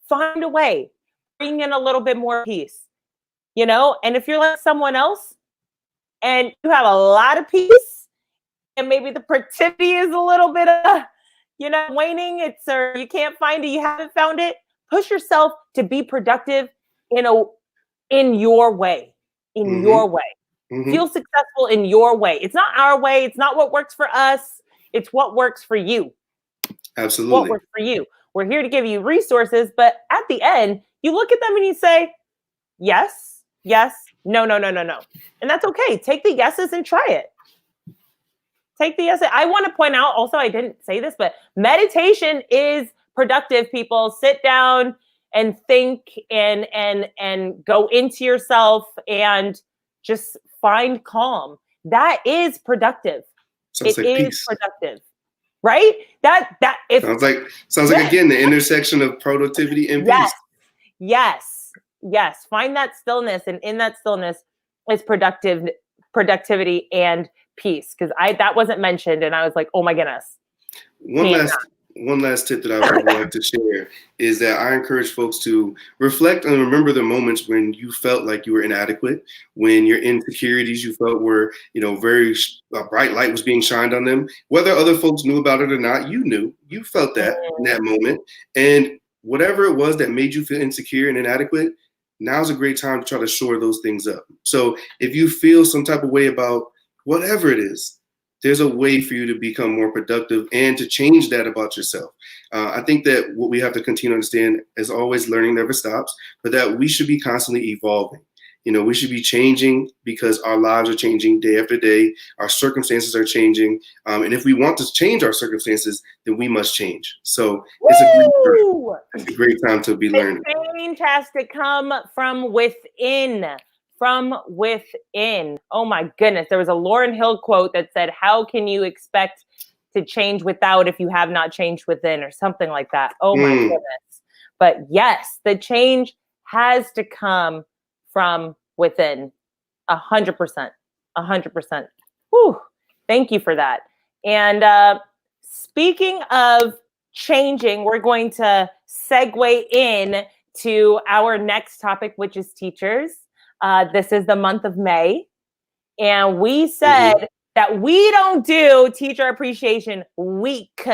find a way. Bring in a little bit more peace. And if you're like someone else and you have a lot of peace and maybe the productivity is a little bit waning, or you can't find it, you haven't found it, push yourself to be productive in your way. Your way. Mm-hmm. Feel successful in your way. It's not our way. It's not what works for us. It's what works for you. Absolutely. What works for you. We're here to give you resources, but at the end, you look at them and you say, yes, no. And that's okay. Take the yeses and try it. Take the yeses. I want to point out also, I didn't say this, but meditation is productive, people. Sit down and think and go into yourself and just find calm. That is productive. Sounds like peace. Productive. Right? That sounds like again the intersection of productivity and peace. Yes. Yes. Find that stillness. And in that stillness is productivity and peace. Because that wasn't mentioned. And I was like, oh my goodness. One last one last tip that I would like to share is that I encourage folks to reflect and remember the moments when you felt like you were inadequate, when your insecurities you felt were, very a bright light was being shined on them. Whether other folks knew about it or not, you felt that in that moment. And whatever it was that made you feel insecure and inadequate, now's a great time to try to shore those things up. So if you feel some type of way about whatever it is, there's a way for you to become more productive and to change that about yourself. I think that what we have to continue to understand is always learning never stops, but that we should be constantly evolving. We should be changing because our lives are changing day after day. Our circumstances are changing. And if we want to change our circumstances, then we must change. So it's a great time to be learning. Change has to come from within. From within. Oh my goodness. There was a Lauryn Hill quote that said, how can you expect to change without if you have not changed within, or something like that. Oh my goodness. But yes, the change has to come from within. 100%. 100%. Whew. Thank you for that. And speaking of changing, we're going to segue in to our next topic, which is teachers. This is the month of May, and we said that we don't do Teacher Appreciation Week.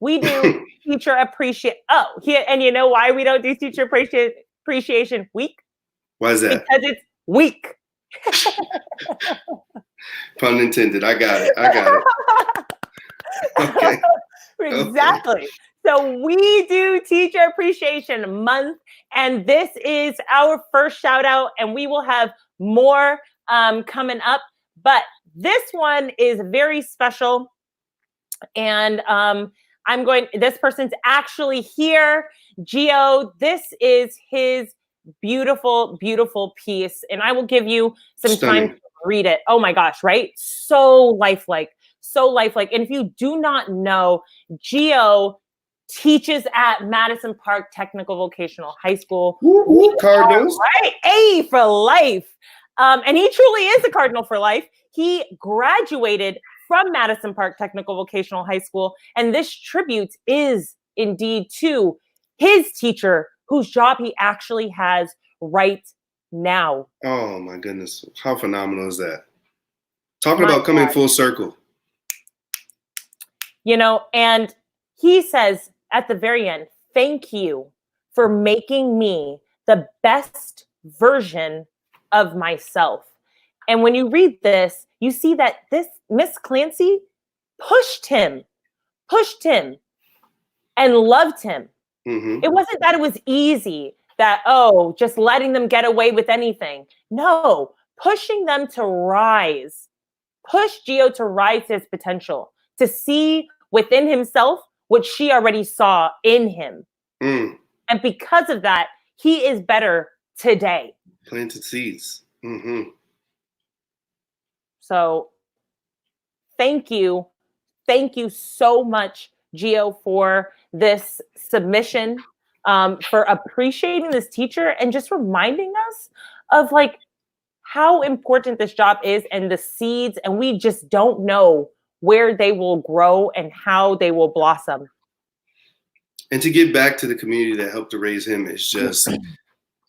We do Teacher Appreciation. And you know why we don't do Teacher Appreciation Week? Why is that? Because it's weak. Pun intended. I got it. Okay. Exactly. Okay. So we do Teacher Appreciation Month, and this is our first shout out, and we will have more coming up. But this one is very special, and this person's actually here. Gio, this is his beautiful, beautiful piece, and I will give you some time to read it. Oh my gosh, right? So lifelike. And if you do not know, Gio teaches at Madison Park Technical Vocational High School. Cardinals. Right, A for life. And he truly is a Cardinal for life. He graduated from Madison Park Technical Vocational High School, and this tribute is indeed to his teacher, whose job he actually has right now. Oh my goodness. How phenomenal is that? Talking about coming full circle. And he says at the very end, thank you for making me the best version of myself. And when you read this, you see that this Miss Clancy pushed him and loved him. It wasn't that it was easy, that, just letting them get away with anything. No, pushing them to rise. Push Gio to rise his potential, to see within himself what she already saw in him. And because of that, he is better today. Planted seeds. So thank you. Thank you so much, Gio, for this submission, for appreciating this teacher and just reminding us of how important this job is and the seeds. And we just don't know where they will grow and how they will blossom. And to give back to the community that helped to raise him is just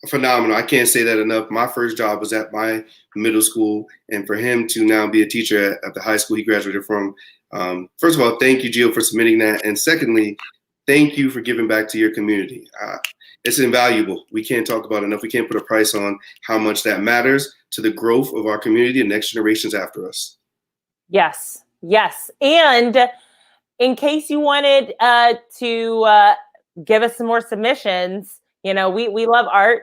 phenomenal. I can't say that enough. My first job was at my middle school, and for him to now be a teacher at the high school he graduated from, first of all, thank you, Gio, for submitting that. And secondly, thank you for giving back to your community. It's invaluable. We can't talk about it enough. We can't put a price on how much that matters to the growth of our community and next generations after us. Yes. And in case you wanted to give us some more submissions, we love art.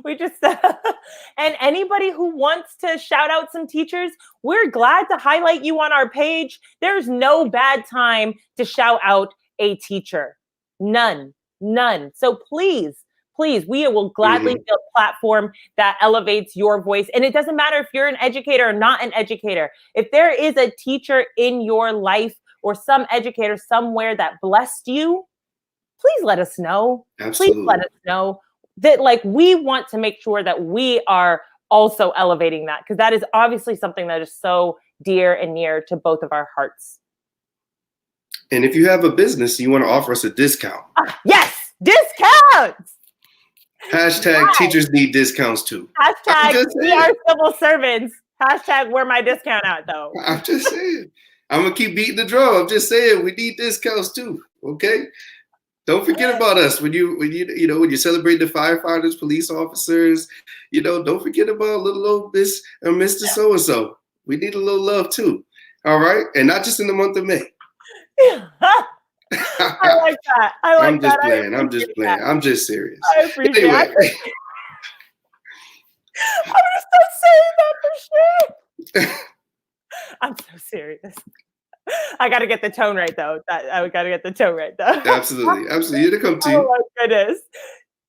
We just, and anybody who wants to shout out some teachers, we're glad to highlight you on our page. There's no bad time to shout out a teacher. None. So please, we will gladly be a platform that elevates your voice. And it doesn't matter if you're an educator or not an educator. If there is a teacher in your life or some educator somewhere that blessed you, please let us know. Absolutely. Please let us know. that like we want to make sure that we are also elevating that, because that is obviously something that is so dear and near to both of our hearts. And if you have a business, you want to offer us a discount. Yes, discounts. Hashtag teachers need discounts too. Hashtag we are civil servants. Hashtag where my discount at though. I'm just saying. I'm gonna keep beating the drum. I'm just saying we need discounts too. Okay. Don't forget about us when you celebrate the firefighters, police officers. Don't forget about little old Miss or Mr. So and so. We need a little love too. All right, and not just in the month of May. I like that. I'm just playing. I'm just playing. I'm just serious. I appreciate it. I'm gonna start saying that for sure. I'm so serious. I got to get the tone right, though. I got to get the tone right, though. Absolutely. Absolutely. It'll come to you. Oh, my goodness.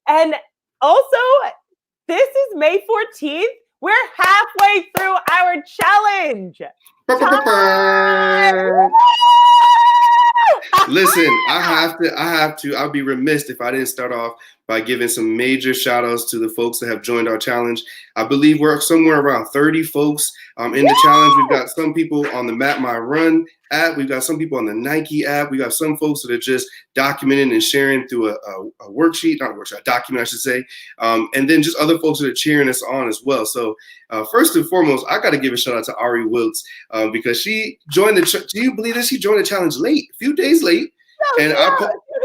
And also, this is May 14th. We're halfway through our challenge. Listen, I'll be remiss if I didn't start off by giving some major shout outs to the folks that have joined our challenge. I believe we're somewhere around 30 folks in the challenge. We've got some people on the Map My Run app. We've got some people on the Nike app. We got some folks that are just documenting and sharing through a worksheet, not a worksheet, a document, I should say. And then just other folks that are cheering us on as well. So first and foremost, I got to give a shout out to Ari Wilkes because she joined do you believe this? She joined the challenge late, a few days late. No, and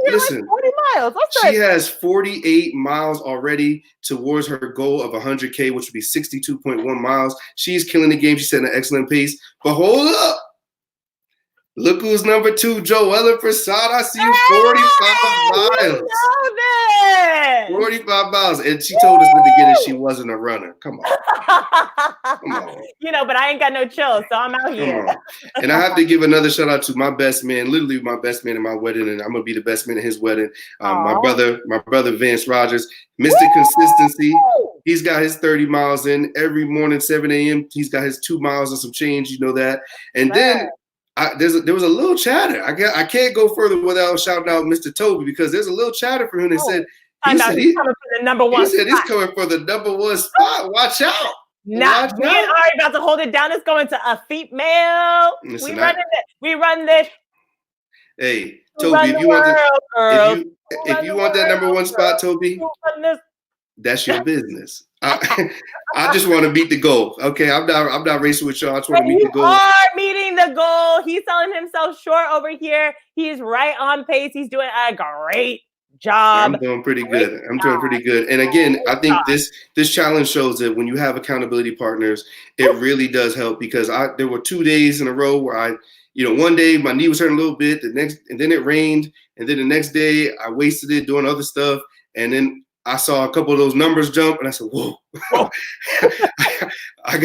listen, like 40 miles. She has 48 miles already towards her goal of 100K, which would be 62.1 miles. She's killing the game. She's setting an excellent pace. But hold up. Look who's number 2, Joella Prasad. I see you 45 miles. 45 miles. And she told us in the beginning she wasn't a runner. Come on. Come on. But I ain't got no chill, so I'm out here. And I have to give another shout out to my best man, literally my best man in my wedding, and I'm gonna be the best man at his wedding. My brother Vance Rogers, Mr. Consistency. He's got his 30 miles in every morning, 7 a.m. He's got his 2 miles and some change, you know that. And then there was a little chatter. I can't go further without shouting out Mr. Toby because there's a little chatter for him that said he's coming for the number one. He said he's coming for the number 1 spot. Watch out. Nah, me and Ari about to hold it down. It's going to a female. Listen, we run this. Hey, Toby, if you want that number 1 spot, Toby, that's your business. I just want to beat the goal. Okay, I'm not racing with y'all. I just want to meet the goal. You are meeting the goal. He's selling himself short over here. He's right on pace. He's doing a great job. I'm doing pretty good. And again, I think this challenge shows that when you have accountability partners, it really does help because there were 2 days in a row where one day my knee was hurting a little bit, and then it rained, and then the next day I wasted it doing other stuff, and then I saw a couple of those numbers jump, and I said, "Whoa, I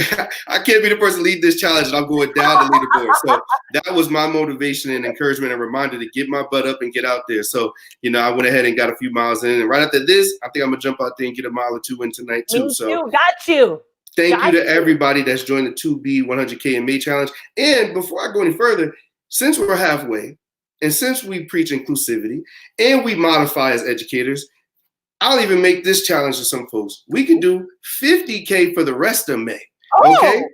can't be the person to lead this challenge, and I'm going down the leaderboard." So that was my motivation and encouragement and reminder to get my butt up and get out there. So I went ahead and got a few miles in, and right after this, I think I'm gonna jump out there and get a mile or 2 in tonight too. Got you. Thank you to everybody that's joined the 2B 100K in May challenge. And before I go any further, since we're halfway, and since we preach inclusivity and we modify as educators, I'll even make this challenge to some folks. We can do 50K for the rest of May. Okay?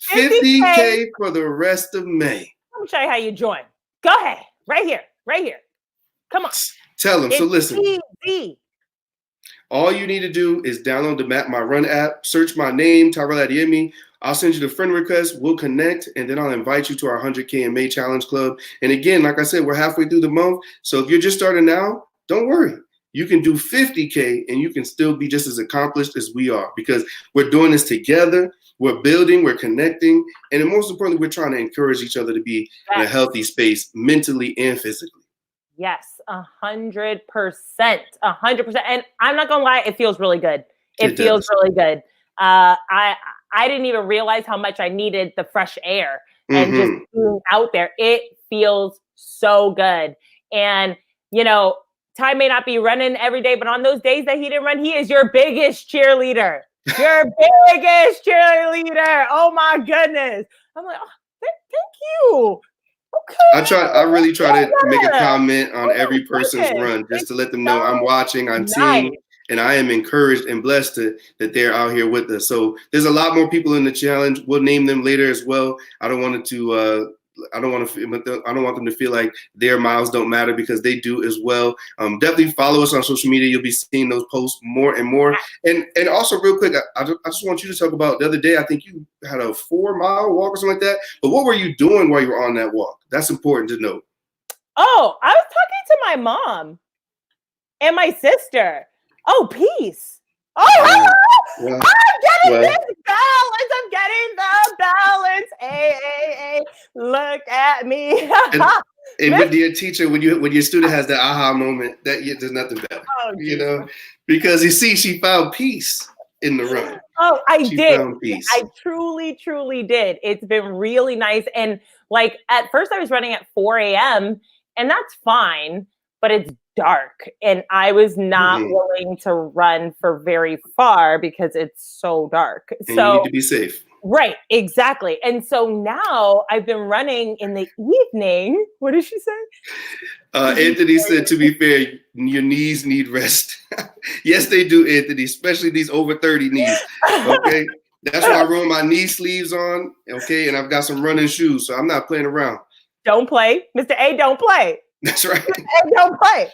50K for the rest of May. Let me show you how you join. Go ahead. Right here. Come on. Tell them. So listen. Easy. All you need to do is download the Map My Run app, search my name, Tyrell Adiemi. I'll send you the friend request. We'll connect, and then I'll invite you to our 100K in May challenge club. And again, like I said, we're halfway through the month. So if you're just starting now, don't worry. You can do 50K and you can still be just as accomplished as we are because we're doing this together. We're building, we're connecting, and then most importantly, we're trying to encourage each other to be in a healthy space mentally and physically. Yes, 100%. 100%. And I'm not gonna lie, it feels really good. It feels really good. I didn't even realize how much I needed the fresh air and just being out there. It feels so good. And Ty may not be running every day, but on those days that he didn't run, he is your biggest cheerleader. Your biggest cheerleader. Oh my goodness. I'm like, thank you. Okay. I really try to make a comment on every person's run just to let them know I'm watching, I'm seeing, and I am encouraged and blessed that they're out here with us. So there's a lot more people in the challenge. We'll name them later as well. I don't want them to feel like their miles don't matter, because they do as well. Definitely follow us on social media. You'll be seeing those posts more and more. And also, real quick, I just want you to talk about the other day. I think you had a 4-mile walk or something like that. But what were you doing while you were on that walk? That's important to know. Oh, I was talking to my mom and my sister. Oh, peace. Oh, well, I'm getting this balance. I'm getting the balance. Hey, look at me. and with your teacher, when your student has that aha moment, there's nothing better, because you see, she found peace in the run. Oh, she found peace. I truly did. It's been really nice. And like at first I was running at 4 a.m. and that's fine, but it's dark and I was not willing to run for very far because it's so dark. And you need to be safe. Right, exactly. And so now I've been running in the evening. What did she say? Anthony said, to be fair, your knees need rest. Yes, they do, Anthony, especially these over 30 knees. Okay. That's why I roll my knee sleeves on. Okay. And I've got some running shoes, so I'm not playing around. Don't play. Mr. A, don't play. That's right. Mr. A, don't play.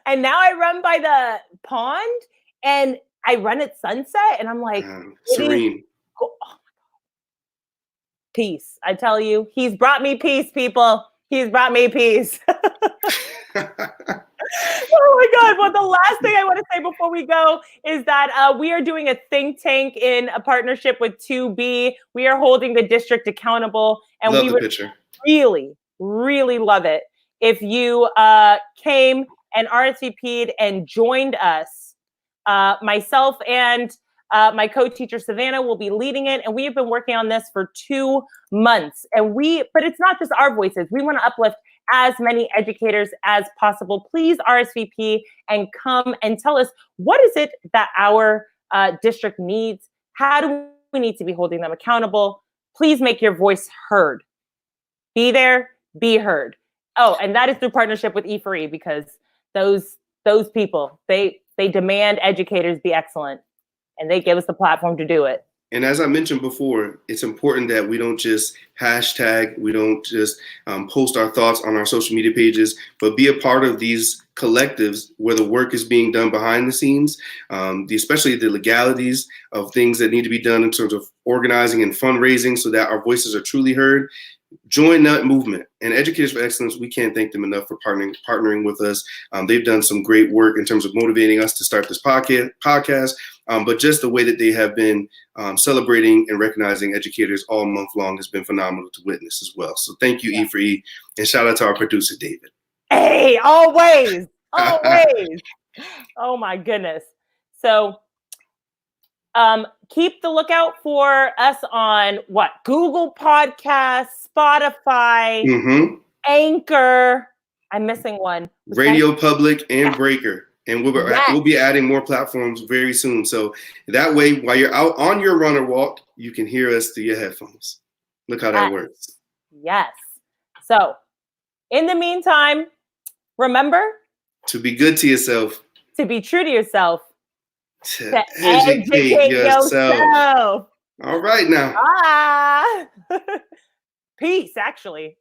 And now I run by the pond and I run at sunset and I'm like, serene. Peace. I tell you, he's brought me peace, people. He's brought me peace. Oh my God. Well, the last thing I want to say before we go is that we are doing a think tank in a partnership with 2B. We are holding the district accountable, and we would really love it if you came and RSVP'd and joined us. Myself and my co-teacher Savannah will be leading it, and we have been working on this for 2 months. But it's not just our voices. We want to uplift as many educators as possible. Please RSVP and come and tell us, what is it that our district needs? How do we need to be holding them accountable? Please make your voice heard. Be there, be heard. Oh, and that is through partnership with E4E, because those people, they demand educators be excellent. And they give us the platform to do it. And as I mentioned before, it's important that we don't just hashtag, we don't just post our thoughts on our social media pages, but be a part of these collectives where the work is being done behind the scenes, especially the legalities of things that need to be done in terms of organizing and fundraising so that our voices are truly heard. Join that movement. And Educators for Excellence, we can't thank them enough for partnering with us. They've done some great work in terms of motivating us to start this podcast, but just the way that they have been celebrating and recognizing educators all month long has been phenomenal to witness as well. So thank you, E4E, and shout out to our producer, David. Hey, always. Oh my goodness. So keep the lookout for us on Google Podcasts, Spotify, Anchor. I'm missing one. Radio Public and Breaker. And we'll be adding more platforms very soon. So that way, while you're out on your run or walk, you can hear us through your headphones. Look how that works. Yes. So in the meantime, remember to be good to yourself, to be true to yourself, to educate yourself. All right now. Peace, actually.